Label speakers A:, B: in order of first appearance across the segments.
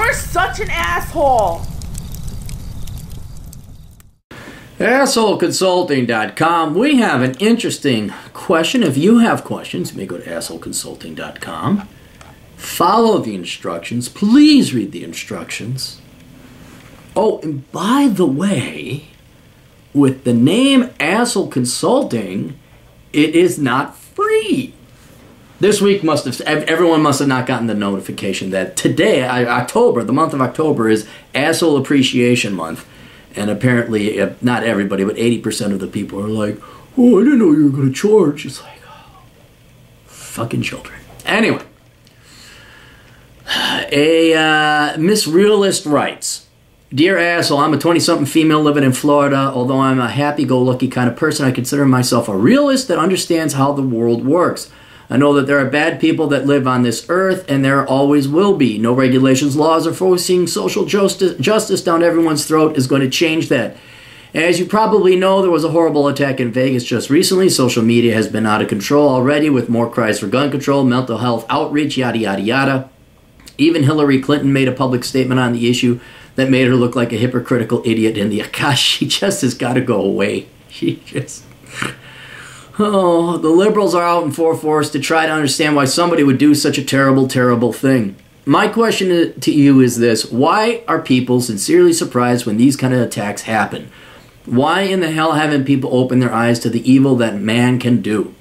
A: You're such an asshole.
B: AssholeConsulting.com. We have an interesting question. If you have questions, you may go to AssholeConsulting.com. Follow the instructions. Please read the instructions. Oh, and by the way, with the name Asshole Consulting, it is not free. This week everyone must have not gotten the notification that today, October, the month of October, is Asshole Appreciation Month. And apparently, not everybody, but 80% of the people are like, oh, I didn't know you were going to charge. It's like, oh, fucking children. Anyway, Miss Realist writes, Dear Asshole, I'm a 20-something female living in Florida. Although I'm a happy-go-lucky kind of person, I consider myself a realist that understands how the world works. I know that there are bad people that live on this earth, and there always will be. No regulations, laws, or forcing social justice down everyone's throat is going to change that. As you probably know, there was a horrible attack in Vegas just recently. Social media has been out of control already with more cries for gun control, mental health outreach, yada, yada, yada. Even Hillary Clinton made a public statement on the issue that made her look like a hypocritical idiot in the... Gosh, she just has got to go away. She just... Oh, the liberals are out in full force to try to understand why somebody would do such a terrible, terrible thing. My question to you is this. Why are people sincerely surprised when these kind of attacks happen? Why in the hell haven't people opened their eyes to the evil that man can do?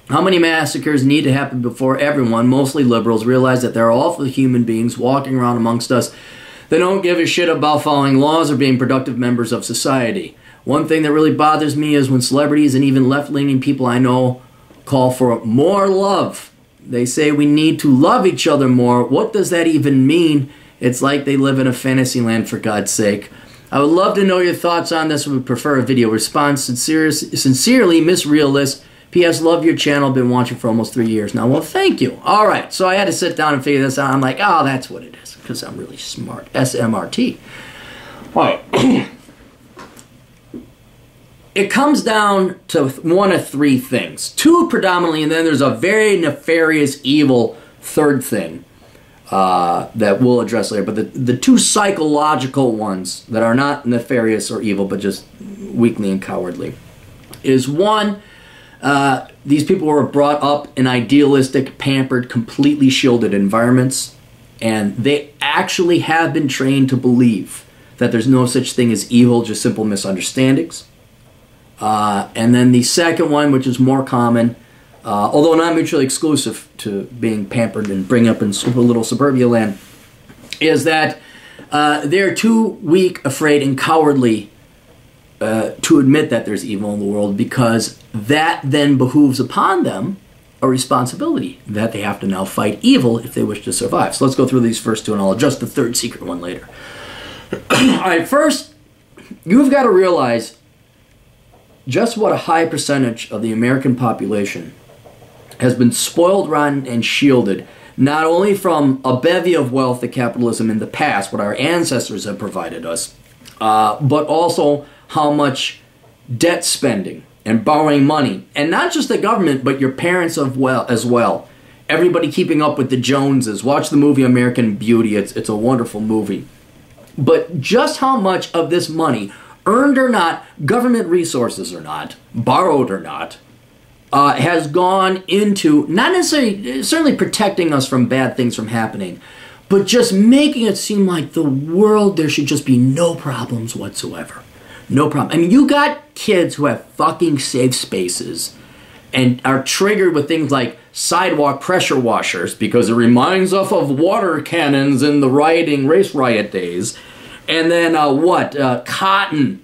B: How many massacres need to happen before everyone, mostly liberals, realize that there are awful human beings walking around amongst us that don't give a shit about following laws or being productive members of society? One thing that really bothers me is when celebrities and even left-leaning people I know call for more love. They say we need to love each other more. What does that even mean? It's like they live in a fantasy land, for God's sake. I would love to know your thoughts on this. Would prefer a video response. Sincerely, Miss Realist. P.S. Love your channel. Been watching for almost 3 years now. Well, thank you. All right. So I had to sit down and figure this out. I'm like, oh, that's what it is. Because I'm really smart. SMRT. All right. It comes down to one of three things. Two predominantly, and then there's a very nefarious, evil third thing that we'll address later. But the two psychological ones that are not nefarious or evil, but just weakly and cowardly, is one, these people were brought up in idealistic, pampered, completely shielded environments, and they actually have been trained to believe that there's no such thing as evil, just simple misunderstandings. And then the second one, which is more common, although not mutually exclusive to being pampered and bring up in little suburbia land, is that they're too weak, afraid, and cowardly to admit that there's evil in the world, because that then behooves upon them a responsibility that they have to now fight evil if they wish to survive. So let's go through these first two, and I'll adjust the third secret one later. All right, first, you've got to realize just what a high percentage of the American population has been spoiled, rotten, and shielded, not only from a bevy of wealth that capitalism in the past, what our ancestors have provided us, but also how much debt spending and borrowing money, and not just the government, but your parents as well. Everybody keeping up with the Joneses. Watch the movie American Beauty. It's a wonderful movie. But just how much of this money, earned or not, government resources or not, borrowed or not, has gone into not necessarily, certainly protecting us from bad things from happening, but just making it seem like the world, there should just be no problems whatsoever. No problem. I mean, you got kids who have fucking safe spaces and are triggered with things like sidewalk pressure washers because it reminds us of water cannons in the race riot days. And then cotton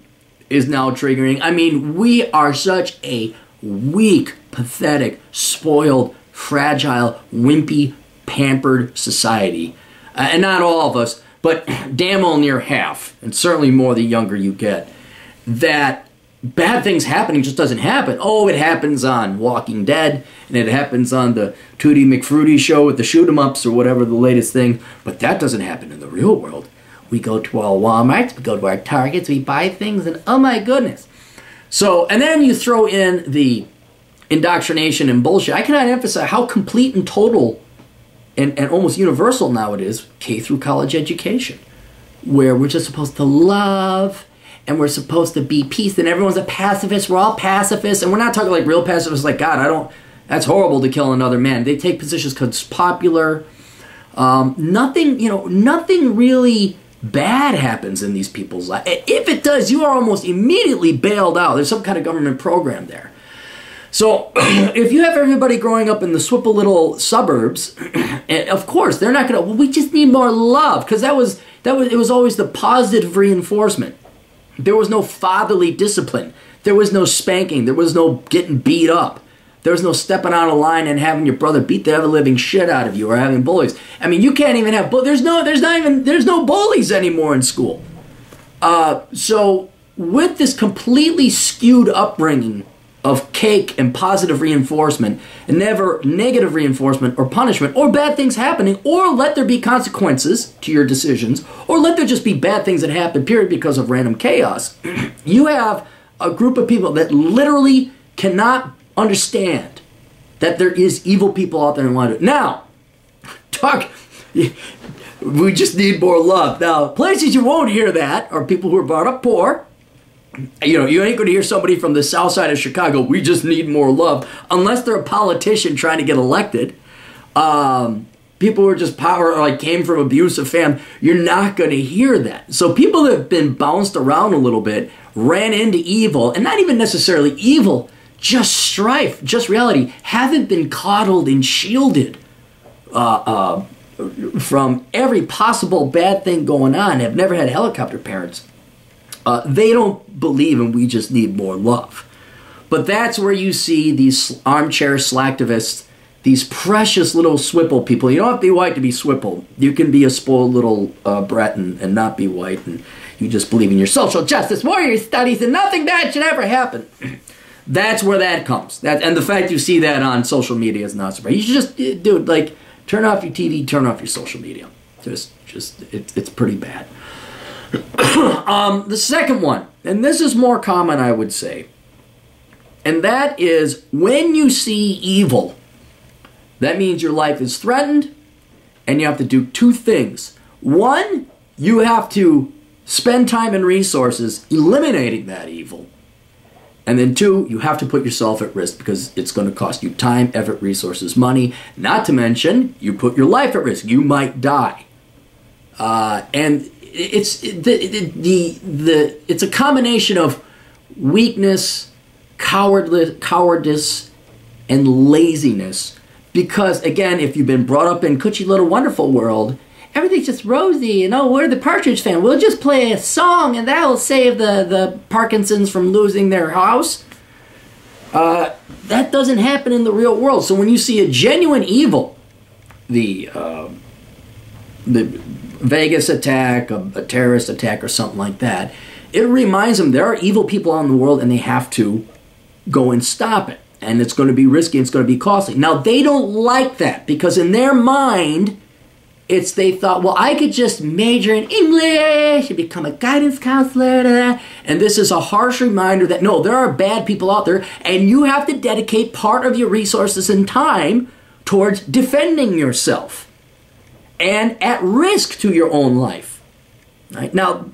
B: is now triggering. I mean, we are such a weak, pathetic, spoiled, fragile, wimpy, pampered society. And not all of us, but damn well near half, and certainly more the younger you get, that bad things happening just doesn't happen. Oh, it happens on Walking Dead, and it happens on the Tootie McFruity show with the shoot-em-ups or whatever the latest thing, but that doesn't happen in the real world. We go to our Walmarts, we go to our Targets, we buy things, and oh my goodness. So, and then you throw in the indoctrination and bullshit. I cannot emphasize how complete and total and almost universal nowadays, K through college education, where we're just supposed to love and we're supposed to be peace, and everyone's a pacifist. We're all pacifists, and we're not talking like real pacifists like, God, that's horrible to kill another man. They take positions because it's popular. Nothing really bad happens in these people's lives. If it does, you are almost immediately bailed out. There's some kind of government program there. So if you have everybody growing up in the swipple little suburbs, of course they're not going to. Well, we just need more love, because it was always the positive reinforcement. There was no fatherly discipline. There was no spanking. There was no getting beat up. There was no stepping out of line and having your brother beat the ever-living shit out of you, or having bullies. I mean, you can't even have there's no bullies anymore in school. So with this completely skewed upbringing of cake and positive reinforcement, and never negative reinforcement or punishment or bad things happening, or let there be consequences to your decisions, or let there just be bad things that happen, period, because of random chaos, you have a group of people that literally cannot understand that there is evil people out there and want to. Now, we just need more love. Now, places you won't hear that are people who are brought up poor. You ain't going to hear somebody from the south side of Chicago, we just need more love, unless they're a politician trying to get elected. People who are just power, like came from abusive family, you're not going to hear that. So people that have been bounced around a little bit, ran into evil, and not even necessarily evil, just strife, just reality, haven't been coddled and shielded from every possible bad thing going on, have never had helicopter parents. They don't believe in we just need more love. But that's where you see these armchair slacktivists, these precious little swipple people. You don't have to be white to be swipple. You can be a spoiled little brat and not be white, and you just believe in your social justice warrior studies and nothing bad should ever happen. That's where that comes. And the fact you see that on social media is not surprising. You should just, dude, like, turn off your TV, turn off your social media. It's pretty bad. The second one, and this is more common, I would say, and that is when you see evil, that means your life is threatened, and you have to do two things. One, you have to spend time and resources eliminating that evil. And then two, you have to put yourself at risk, because it's going to cost you time, effort, resources, money. Not to mention, you put your life at risk. You might die. And it's a combination of weakness, cowardice, and laziness. Because, again, if you've been brought up in Coochie Little Wonderful World, everything's just rosy, and we're the Partridge Family. We'll just play a song, and that'll save the Parkinsons from losing their house. That doesn't happen in the real world. So when you see a genuine evil, the Vegas attack, a terrorist attack, or something like that, it reminds them there are evil people out in the world, and they have to go and stop it. And it's going to be risky, and it's going to be costly. Now, they don't like that, because in their mind, they thought, well, I could just major in English and become a guidance counselor. And this is a harsh reminder that, no, there are bad people out there, and you have to dedicate part of your resources and time towards defending yourself and at risk to your own life. Right? Now,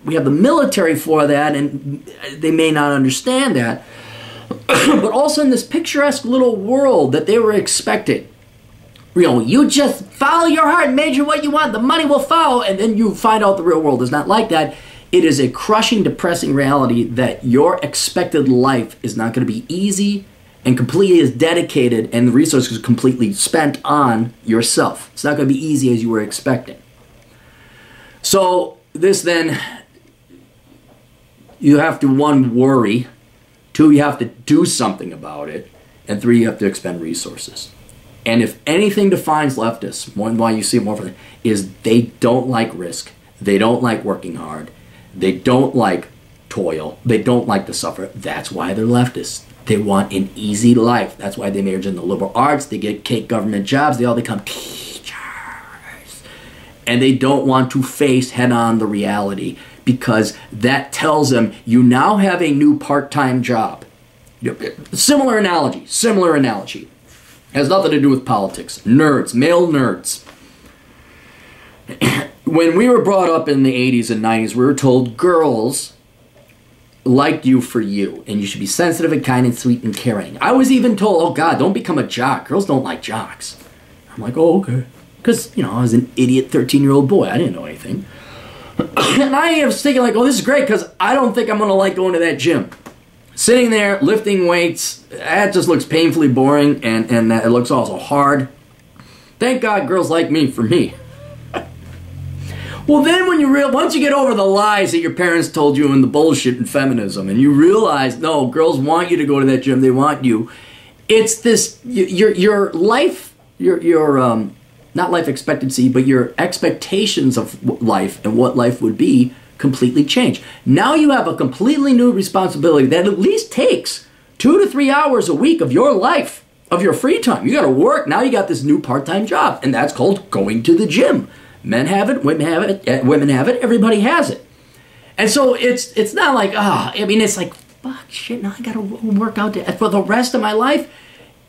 B: we have the military for that, and they may not understand that. But also in this picturesque little world that they were expecting, you just follow your heart, major what you want, the money will follow, and then you find out the real world is not like that. It is a crushing, depressing reality that your expected life is not going to be easy and completely is dedicated, and the resources are completely spent on yourself. It's not going to be easy as you were expecting. So this then, you have to, one, worry. Two, you have to do something about it. And three, you have to expend resources. And if anything defines leftists, more than why you see more of it, is they don't like risk. They don't like working hard. They don't like toil. They don't like to suffer. That's why they're leftists. They want an easy life. That's why they major in the liberal arts. They get cake government jobs. They all become teachers. And they don't want to face head-on the reality, because that tells them you now have a new part-time job. Similar analogy. has nothing to do with politics. Nerds, male nerds. When we were brought up in the 80s and 90s, we were told girls liked you for you, and you should be sensitive and kind and sweet and caring. I was even told, oh God, don't become a jock. Girls don't like jocks. I'm like, oh, okay. Because, I was an idiot 13-year-old boy. I didn't know anything. And I was thinking like, oh, this is great because I don't think I'm going to like going to that gym. Sitting there, lifting weights, that just looks painfully boring, and it looks also hard. Thank God girls like me for me. Well, then when once you get over the lies that your parents told you and the bullshit and feminism, and you realize, no, girls want you to go to that gym, they want you. It's this, your life, your not life expectancy, but your expectations of life and what life would be completely change. Now you have a completely new responsibility that at least takes 2 to 3 hours a week of your life, of your free time. You got to work. Now you got this new part-time job, and that's called going to the gym. Men have it, women have it, everybody has it. And so it's not like, it's like, fuck, shit, now I got to work out for the rest of my life.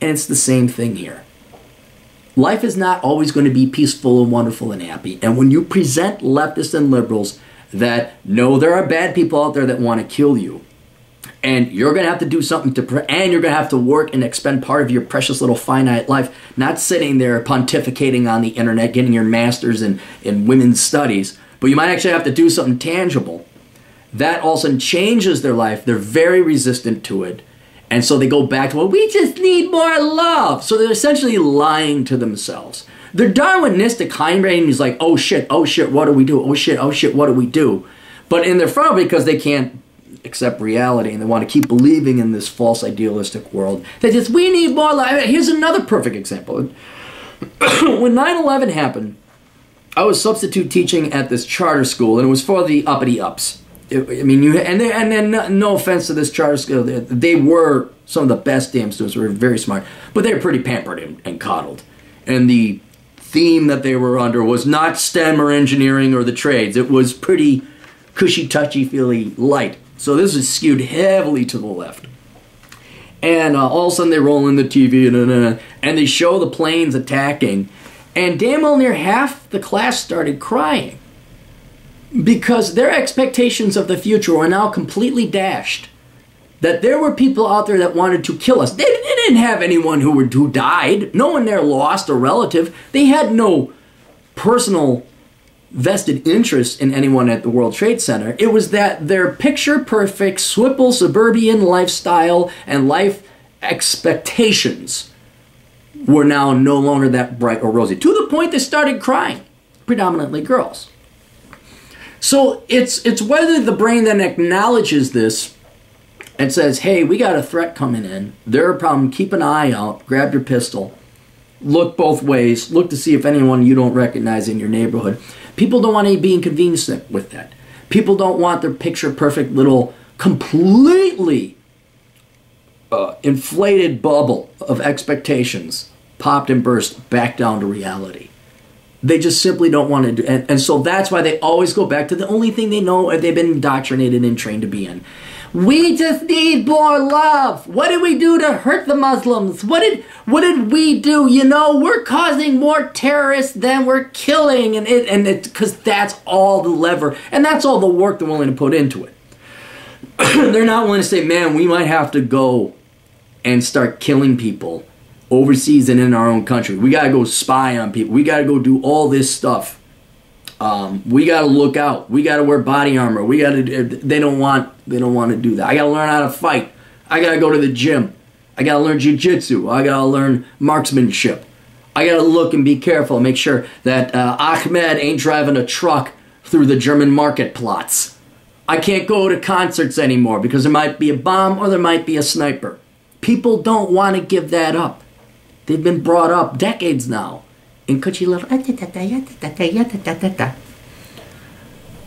B: And it's the same thing here. Life is not always going to be peaceful and wonderful and happy. And when you present leftists and liberals that, no, there are bad people out there that want to kill you, and you're going to have to do something and you're going to have to work and expend part of your precious little finite life, not sitting there pontificating on the internet, getting your master's in women's studies, but you might actually have to do something tangible. That all of a sudden changes their life. They're very resistant to it. And so they go back to, well, we just need more love. So they're essentially lying to themselves. Their Darwinistic hindbrain is like, oh shit, what do we do? Oh shit, what do we do? But in their front, because they can't accept reality and they want to keep believing in this false idealistic world, they just, we need more love. Here's another perfect example. When 9/11 happened, I was substitute teaching at this charter school, and it was for the uppity ups. No offense to this charter school, they were some of the best damn students. They were very smart, but they were pretty pampered and coddled. And the theme that they were under was not STEM or engineering or the trades. It was pretty cushy, touchy-feely light. So this is skewed heavily to the left. And all of a sudden they roll in the TV and they show the planes attacking. And damn well near half the class started crying. Because their expectations of the future were now completely dashed. That there were people out there that wanted to kill us. They didn't have anyone who died. No one there lost a relative. They had no personal vested interest in anyone at the World Trade Center. It was that their picture-perfect, Swipple suburban lifestyle and life expectations were now no longer that bright or rosy. To the point they started crying. Predominantly girls. So it's whether the brain then acknowledges this and says, hey, we got a threat coming in. They're a problem. Keep an eye out. Grab your pistol. Look both ways. Look to see if anyone you don't recognize in your neighborhood. People don't want to be inconvenienced with that. People don't want their picture-perfect little completely inflated bubble of expectations popped and burst back down to reality. They just simply don't want to do it. And so that's why they always go back to the only thing they know or they've been indoctrinated and trained to be in. We just need more love. What did we do to hurt the Muslims? What did we do? We're causing more terrorists than we're killing, and because that's all the lever and that's all the work they're willing to put into it. They're not willing to say, man, we might have to go and start killing people overseas and in our own country. We got to go spy on people. We got to go do all this stuff. We got to look out. We got to wear body armor. They don't want to do that. I got to learn how to fight. I got to go to the gym. I got to learn jiu-jitsu. I got to learn marksmanship. I got to look and be careful. Make sure that Ahmed ain't driving a truck through the German market plots. I can't go to concerts anymore because there might be a bomb or there might be a sniper. People don't want to give that up. They've been brought up decades now in cushy little.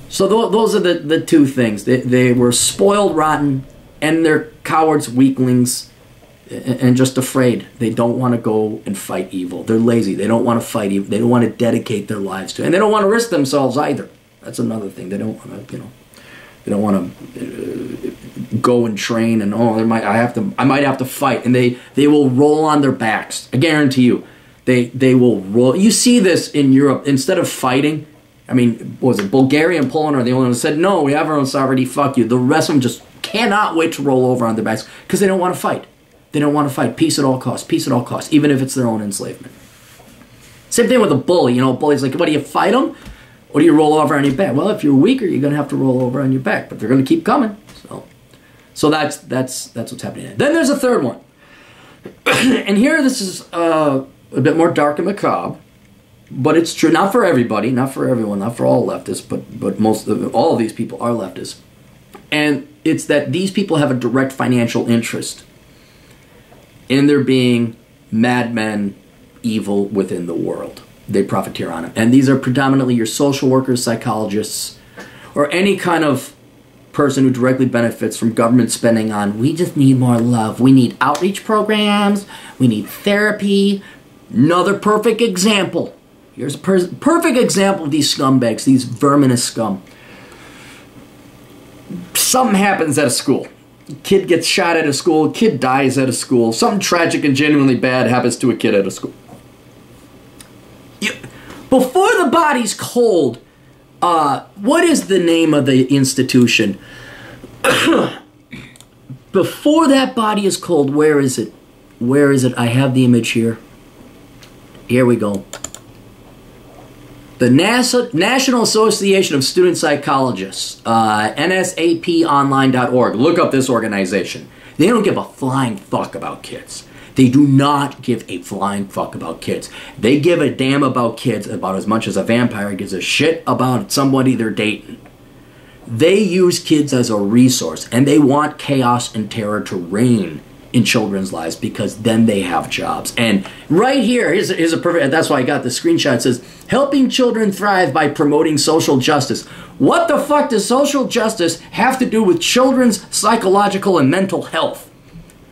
B: So those are the two things. They were spoiled rotten, and they're cowards, weaklings, and just afraid. They don't want to go and fight evil. They're lazy. They don't want to fight evil. They don't want to dedicate their lives to it. And they don't want to risk themselves either. That's another thing. They don't want to, they don't want to go and train, and I might have to fight, and they will roll on their backs. I guarantee you, they will roll. You see this in Europe. Instead of fighting, I mean, what was it, Bulgaria and Poland are the only ones that said, no, we have our own sovereignty, fuck you. The rest of them just cannot wait to roll over on their backs because they don't want to fight. They don't want to fight. Peace at all costs. Peace at all costs, even if it's their own enslavement. Same thing with a bully. You know, a bully's like, what, do you fight them? Or do you roll over on your back? Well, if you're weaker, you're going to have to roll over on your back, but they're going to keep coming. So that's what's happening. Then there's a third one. And here this is a bit more dark and macabre, but it's true. Not for everybody, not for everyone, not for all leftists, but all of these people are leftists. And it's that these people have a direct financial interest in there being madmen, evil within the world. They profiteer on it. And these are predominantly your social workers, psychologists, or any kind of person who directly benefits from government spending on, we just need more love. We need outreach programs. We need therapy. Another perfect example. Here's a perfect example of these scumbags, these verminous scum. Something happens at a school. Kid gets shot at a school. Kid dies at a school. Something tragic and genuinely bad happens to a kid at a school. Before the body's cold, what is the name of the institution? Before that body is cold, where is it? Where is it? I have the image here. Here we go. The National Association of Student Psychologists, nsaponline.org. Look up this organization. They don't give a flying fuck about kids. They do not give a flying fuck about kids. They give a damn about kids about as much as a vampire gives a shit about somebody they're dating. They use kids as a resource, and they want chaos and terror to reign in children's lives because then they have jobs. And right here, here's a perfect, that's why I got the screenshot. It says, helping children thrive by promoting social justice. What the fuck does social justice have to do with children's psychological and mental health?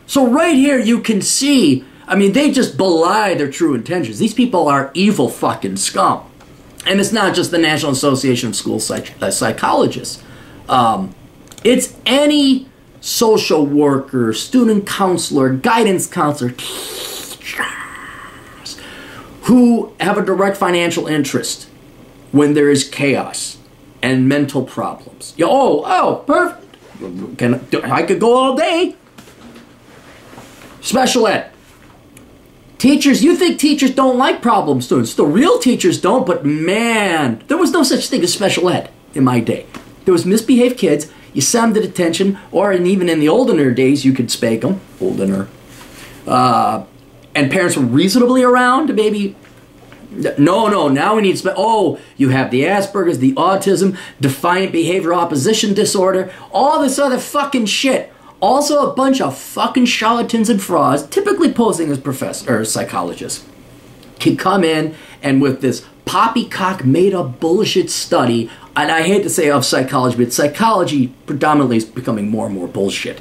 B: So right here you can see, I mean, they just belie their true intentions. These people are evil fucking scum. And it's not just the National Association of School Psychologists. It's any social worker, student counselor, guidance counselor, who have a direct financial interest when there is chaos and mental problems. Perfect. I could go all day. Special ed. Teachers, you think teachers don't like problem students. The real teachers don't, but man, there was no such thing as special ed in my day. There was misbehaved kids, you sent them to detention, or even in the oldener days, you could spank them. Oldener. And parents were reasonably around, maybe. No, now we need you have the Asperger's, the autism, defiant behavior opposition disorder, all this other fucking shit. Also a bunch of fucking charlatans and frauds, typically posing as professors or psychologists, can come in and with this poppycock made-up bullshit study, and I hate to say of psychology, but psychology predominantly is becoming more and more bullshit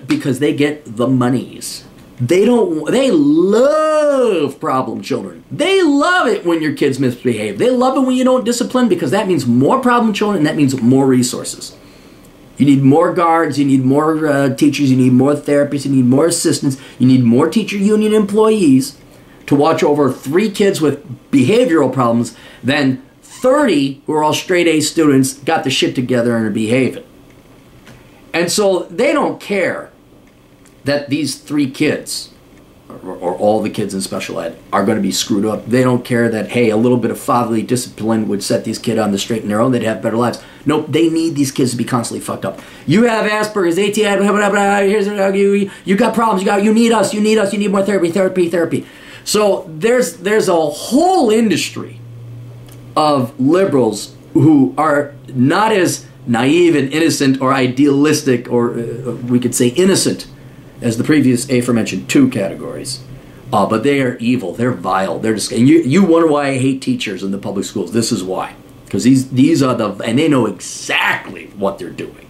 B: because they get the monies. They love problem children. They love it when your kids misbehave. They love it when you don't discipline because that means more problem children and that means more resources. You need more guards, you need more teachers, you need more therapists, you need more assistants, you need more teacher union employees to watch over 3 kids with behavioral problems than 30 who are all straight A students, got the shit together and are behaving. And so they don't care that these 3 kids, or all the kids in special ed, are going to be screwed up. They don't care that, hey, a little bit of fatherly discipline would set these kids on the straight and narrow and they'd have better lives. Nope, they need these kids to be constantly fucked up. You have Asperger's, ATI, blah, blah, blah, you got problems, you need us, you need more therapy. So there's a whole industry of liberals who are not as naive and innocent or idealistic, or we could say innocent, as the previous aforementioned 2 categories. But they are evil. They're vile. They're just, and you wonder why I hate teachers in the public schools. This is why. Because these are and they know exactly what they're doing.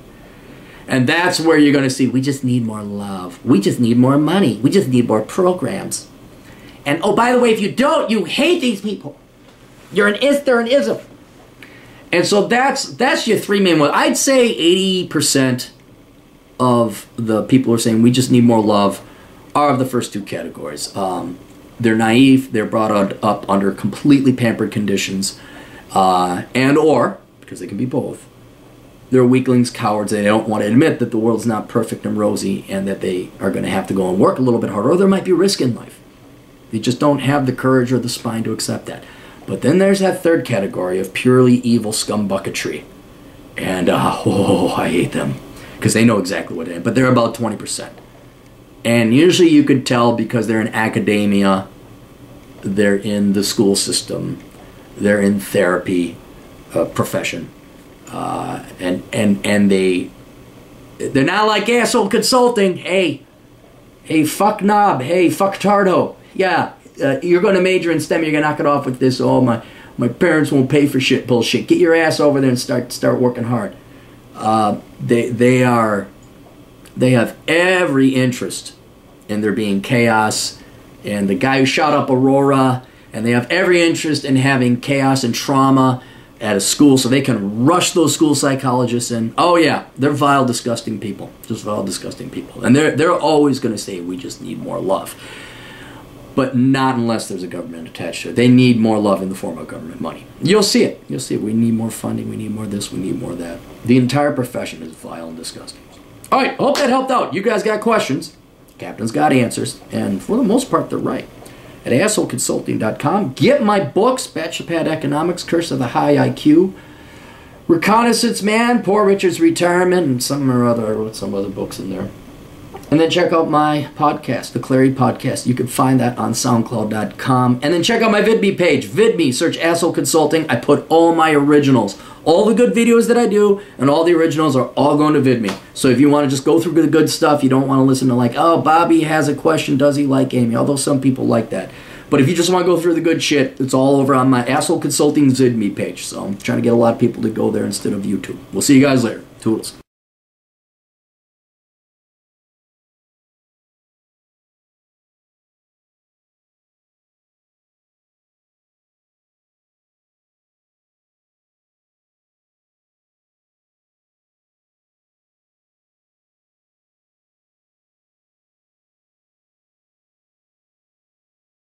B: And that's where you're going to see, we just need more love. We just need more money. We just need more programs. And oh, by the way, if you don't, you hate they're an ism. And so that's your 3 main ones. I'd say 80% of the people who are saying we just need more love are of the first two categories. They're naive, they're brought up under completely pampered conditions, and or, because they can be both, they're weaklings, cowards, they don't want to admit that the world's not perfect and rosy and that they are going to have to go and work a little bit harder, or there might be risk in life. They just don't have the courage or the spine to accept that. But then there's that third category of purely evil scumbucketry. And, I hate them. Because they know exactly what it is. But they're about 20%. And usually you could tell because they're in academia, they're in the school system, they're in therapy profession. And they're not like asshole consulting. Hey, fuck knob. Hey, fuck tardo. Yeah, you're going to major in STEM. You're going to knock it off with this. Oh, my parents won't pay for shit bullshit. Get your ass over there and start working hard. They have every interest in there being chaos, and the guy who shot up Aurora, and they have every interest in having chaos and trauma at a school so they can rush those school psychologists in. Oh yeah, they're vile, disgusting people. Just vile, disgusting people. And they're always going to say we just need more love. But not unless there's a government attached to it. They need more love in the form of government money. You'll see it. You'll see it. We need more funding. We need more this. We need more that. The entire profession is vile and disgusting. All right, hope that helped out. You guys got questions. Captain's got answers. And for the most part, they're right. At assholeconsulting.com. Get my books, Bachelor Pad Economics, Curse of the High IQ, Reconnaissance Man, Poor Richard's Retirement, and some other books in there. And then check out my podcast, the Clarity Podcast. You can find that on SoundCloud.com. And then check out my VidMe page. VidMe, search Asshole Consulting. I put all my originals. All the good videos that I do and all the originals are all going to VidMe. So if you want to just go through the good stuff, you don't want to listen to like, oh, Bobby has a question, does he like Amy? Although some people like that. But if you just want to go through the good shit, it's all over on my Asshole Consulting VidMe page. So I'm trying to get a lot of people to go there instead of YouTube. We'll see you guys later. Toodles.